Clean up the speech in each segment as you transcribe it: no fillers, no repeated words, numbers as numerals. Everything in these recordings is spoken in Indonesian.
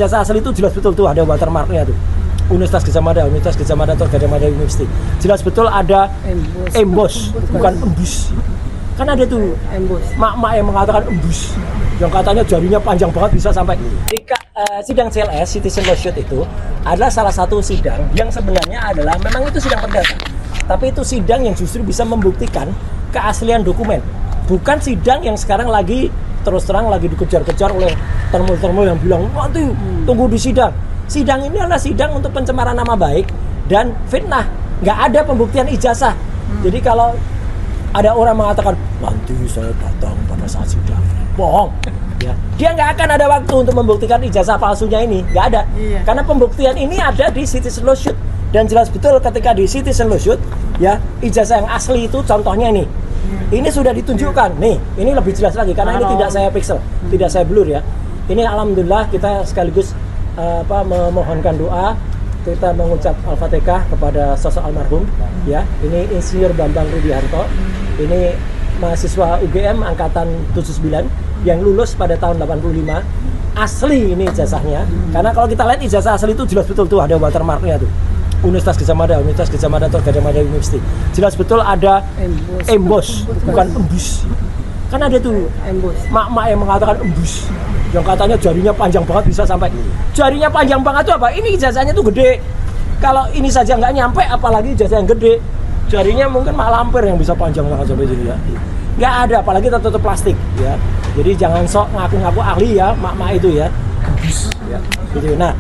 ijazah asli itu jelas betul tuh ada watermarknya tuh. Universitas Gadjah Mada atau Gadjah Mada University. Jelas betul ada emboss, bukan embus. Kan ada tuh mak-mak yang mengatakan embus, yang katanya jarinya panjang banget bisa sampai. Sidang CLS Citizen Lawsuit itu adalah salah satu sidang yang sebenarnya adalah memang itu sidang perdata, tapi itu sidang yang justru bisa membuktikan keaslian dokumen. Bukan sidang yang sekarang lagi terus terang lagi dikejar-kejar oleh termul-termul yang bilang nanti tunggu di sidang. Sidang ini adalah sidang untuk pencemaran nama baik dan fitnah. Nggak ada pembuktian ijazah. Jadi kalau ada orang mengatakan nanti saya datang pada saat sidang, bohong. Ya. Dia nggak akan ada waktu untuk membuktikan ijazah palsunya ini. Nggak ada. Karena pembuktian ini ada di Citizen Lawsuit. Dan jelas betul ketika di Citizen Lawsuit, ya ijazah yang asli itu contohnya ini. Ini sudah ditunjukkan. Nih, ini lebih jelas lagi karena ini tidak saya pixel, tidak saya blur ya. Ini alhamdulillah kita sekaligus memohonkan doa, kita mengucap Al-Fatihah kepada sosok almarhum ya. Ini Insinyur Bambang Rudianto. Ini mahasiswa UGM angkatan 79 yang lulus pada tahun 85. Asli ini ijazahnya. Karena kalau kita lihat ijazah asli itu jelas betul tuh ada watermarknya tuh. Universitas Gadjah Mada atau Gadjah Mada University. Jelas betul ada emboss, bukan embus. Kan ada tuh mak-mak yang mengatakan embus, yang katanya jarinya panjang banget bisa sampai. Jarinya panjang banget itu apa? Ini ijazahnya tuh gede. Kalau ini saja nggak nyampe, apalagi ijazah yang gede. Jarinya mungkin mak lampir yang bisa panjang banget sampai sini ya. Nggak ada, apalagi tertutup plastik ya. Jadi jangan sok ngaku-ngaku ahli ya, mak-mak itu ya. Embus ya. Gitu. Nah,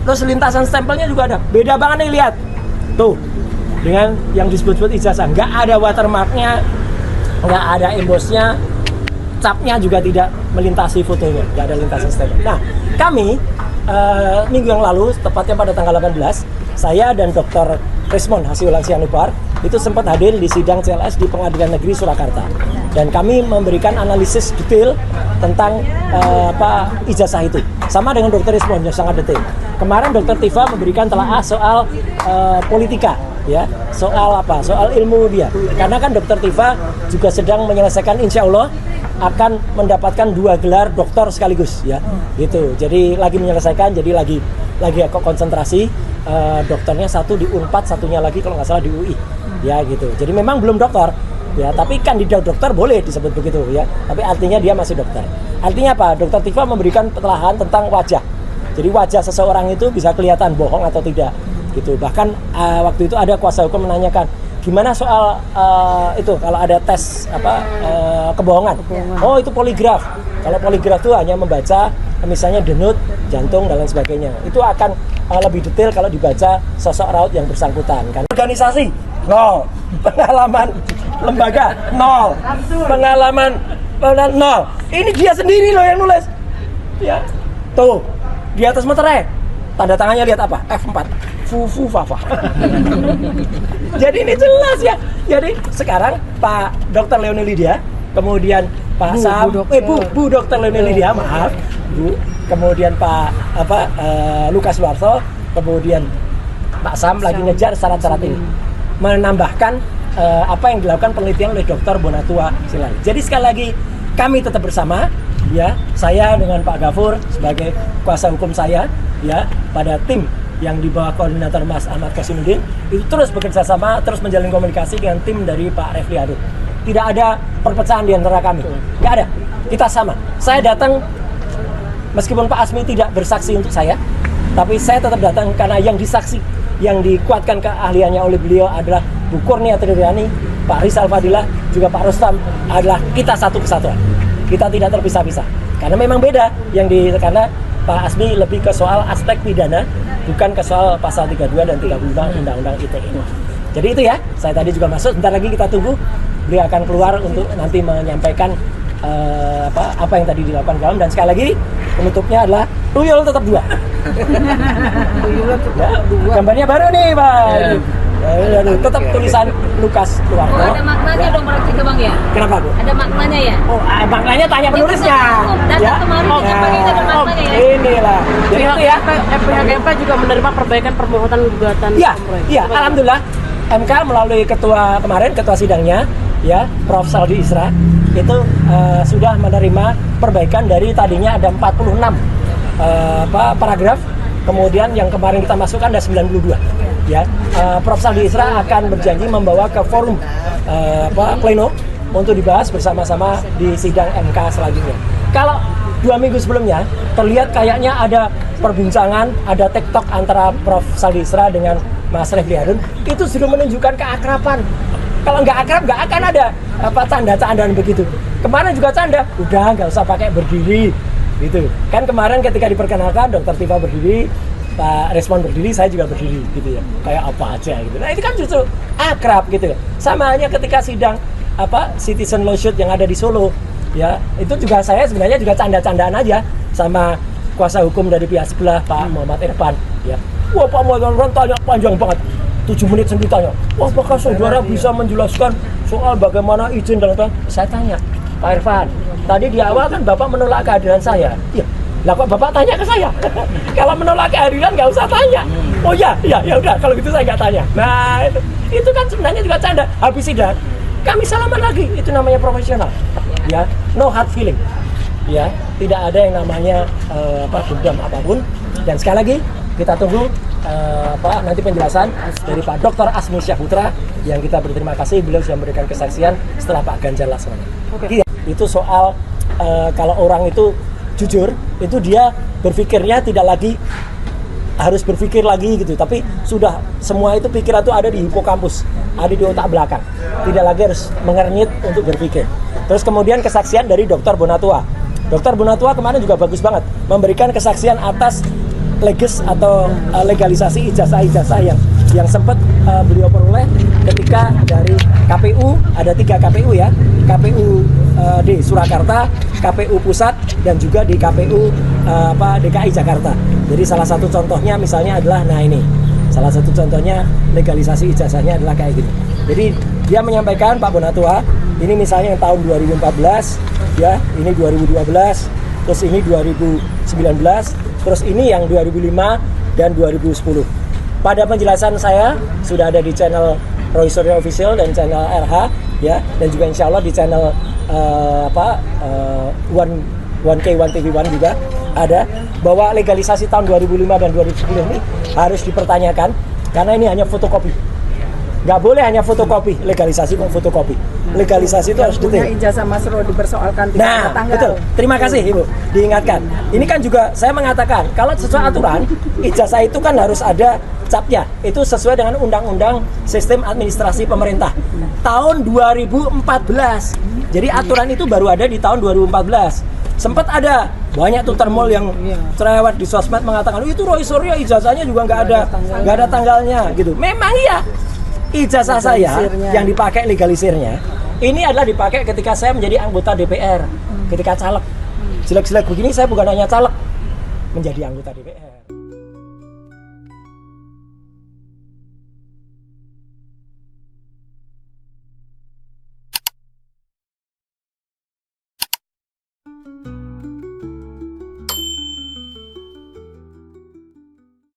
terus lintasan stempelnya juga ada. Beda banget nih, lihat. Tuh. Dengan yang disebut-sebut ijazah, nggak ada watermarknya, nggak ada embossnya, capnya juga tidak melintasi fotonya, nggak ada lintasan stempel. Nah, kami minggu yang lalu, tepatnya pada tanggal 18, saya dan Dr. Rismon Hasiulan Sianupar itu sempat hadir di sidang CLS di Pengadilan Negeri Surakarta. Dan kami memberikan analisis detail tentang ijazah itu. Sama dengan Dr. Rismon yang sangat detail. Kemarin Dr. Tifa memberikan telaah soal politika. Ya, soal ilmu dia. Karena kan Dr. Tifa juga sedang menyelesaikan, insya Allah akan mendapatkan 2 gelar doktor sekaligus ya, gitu. Jadi lagi menyelesaikan, jadi lagi konsentrasi. Dokternya satu di Unpad, satunya lagi kalau nggak salah di UI, ya gitu. Jadi memang belum dokter, ya. Tapi kandidat dokter boleh disebut begitu ya. Tapi artinya dia masih dokter. Artinya apa? Dr. Tifa memberikan penelaahan tentang wajah. Jadi wajah seseorang itu bisa kelihatan bohong atau tidak. Gitu. Bahkan waktu itu ada kuasa hukum menanyakan gimana soal itu kalau ada tes kebohongan. Oh, itu poligraf. Kalau poligraf itu hanya membaca misalnya denyut, jantung dan lain sebagainya. Itu akan lebih detail kalau dibaca sosok raut yang bersangkutan kan. Organisasi 0, pengalaman lembaga 0, pengalaman 0. Ini dia sendiri loh yang nulis. Ya. Tuh, di atas meterai. Tanda tangannya lihat apa? F4. Fufu Fafa. Jadi ini jelas ya. Jadi sekarang Pak Dr. Leoni Lydia, kemudian Pak Sam, Bu Dr. Leoni Lydia, maaf, Bu. Kemudian Pak Lukas Warso, kemudian Pak Sam lagi ngejar syarat-syarat ini. Menambahkan apa yang dilakukan penelitian oleh Dr. Bonatua Silai. Jadi sekali lagi kami tetap bersama ya, saya dengan Pak Gafur sebagai kuasa hukum saya ya, pada tim yang di bawah koordinator Mas Ahmad Kasimuddin itu terus bekerja sama, terus menjalin komunikasi dengan tim dari Pak Refli Harun. Tidak ada perpecahan di antara kami, nggak ada. Kita sama. Saya datang meskipun Pak Asmi tidak bersaksi untuk saya, tapi saya tetap datang karena yang disaksi, yang dikuatkan keahliannya oleh beliau adalah Bu Kurnia Tridiani, Pak Rizal Fadilah, juga Pak Rustam, adalah kita satu kesatuan. Kita tidak terpisah-pisah. Karena memang beda karena Pak Asmi lebih ke soal aspek pidana, bukan ke soal pasal 32 dan 35 Undang-Undang ITE. Jadi itu ya, saya tadi juga masuk, bentar lagi kita tunggu. Beliau akan keluar untuk nanti menyampaikan apa yang tadi dilakukan dalam, dan sekali lagi penutupnya adalah tuyul tetap 2. Tuyul tetap 2. Gambarnya baru nih, Pak. Tetap tulisan Lukas Luarto. Ada maknanya dong berarti ke Bang ya? Kenapa, Bu? Ada maknanya ya? Oh, maknanya tanya penulisnya. Data kemarin disampaikan ada maknanya ya? Inilah. Jadi itu ya. Pihak MK juga menerima perbaikan permohonan gugatan. Iya, alhamdulillah. MK melalui ketua sidangnya ya, Prof. Saldi Isra itu sudah menerima perbaikan dari tadinya ada 46 paragraf. Kemudian yang kemarin kita masukkan ada 92 ya. Prof. Saldi Isra akan berjanji membawa ke forum pleno untuk dibahas bersama-sama di sidang MK selanjutnya. Kalau 2 minggu sebelumnya terlihat kayaknya ada perbincangan, ada TikTok antara Prof. Saldi Isra dengan Mas Refli Harun, itu sudah menunjukkan keakraban. Kalau nggak akrab nggak akan ada canda-candaan begitu. Kemarin juga canda, udah nggak usah pakai berdiri gitu. Kan kemarin ketika diperkenalkan Dr. Tifa berdiri, Pak Respon berdiri, saya juga berdiri gitu ya. Kayak apa aja gitu. Nah, itu kan justru akrab gitu. Sama halnya ketika sidang citizen lawsuit yang ada di Solo ya. Itu juga saya sebenarnya juga canda-candaan aja sama kuasa hukum dari pihak sebelah Pak Muhammad Irfan ya. Wah, Pak Muhammad Irfan tanya panjang banget. 7 menit sendiri tanya. Wah, apakah saudara bisa menjelaskan soal bagaimana izin dan lain-lain? Saya tanya, Pak Irfan, tadi di awal kan Bapak menolak kehadiran saya. Iya. Lah kok Bapak tanya ke saya? Kalau menolak kehadiran nggak usah tanya. Oh ya udah kalau gitu saya nggak tanya. Nah, itu kan sebenarnya juga canda. Habis sidang, kami salaman lagi. Itu namanya profesional. Ya, no hard feeling. Ya, tidak ada yang namanya dendam apapun. Dan sekali lagi kita tunggu nanti penjelasan dari Pak Dr. Asmi Syahputra yang kita berterima kasih beliau sudah memberikan kesaksian setelah Pak Ganjar Laksamana. Iya, itu soal kalau orang itu jujur, itu dia berpikirnya tidak lagi harus berpikir lagi gitu, tapi sudah semua itu pikiran itu ada di hipokampus, ada di otak belakang, tidak lagi harus mengernyit untuk berpikir. Terus kemudian kesaksian dari Dr. Bonatua. Dr. Bonatua kemarin juga bagus banget memberikan kesaksian atas atau legalisasi ijazah-ijazah yang sempat beliau peroleh ketika dari KPU, ada 3 KPU ya, KPU di Surakarta, KPU Pusat, dan juga di KPU DKI Jakarta. Jadi salah satu contohnya misalnya adalah, nah ini, salah satu contohnya legalisasi ijazahnya adalah kayak gini. Jadi dia menyampaikan, Pak Bonatua, ini misalnya yang tahun 2014, ya, ini 2012, terus ini 2019, terus ini yang 2005 dan 2010. Pada penjelasan saya sudah ada di channel Roy Suryo Official dan channel RH ya, dan juga insya Allah di channel 1K1 TV1 juga ada, bahwa legalisasi tahun 2005 dan 2010 ini harus dipertanyakan karena ini hanya fotokopi. Nggak boleh hanya fotokopi, legalisasi kok fotokopi. Legalisasi itu harus detail. Ijazah Masro dipersoalkan tidak ada tanggal. Betul. Terima kasih Ibu, diingatkan. Ini kan juga saya mengatakan, kalau sesuai aturan, ijazah itu kan harus ada capnya. Itu sesuai dengan Undang-Undang Sistem Administrasi Pemerintah tahun 2014. Jadi aturan itu baru ada di tahun 2014. Sempat ada banyak tuh termol yang cerewet di sosmed mengatakan, itu Roy Suryo ijazahnya juga nggak ada tanggalnya gitu. Memang iya. Ijazah saya yang dipakai legalisirnya ini adalah dipakai ketika saya menjadi anggota DPR, ketika caleg. Jelek-jelek begini saya bukan hanya caleg, menjadi anggota DPR.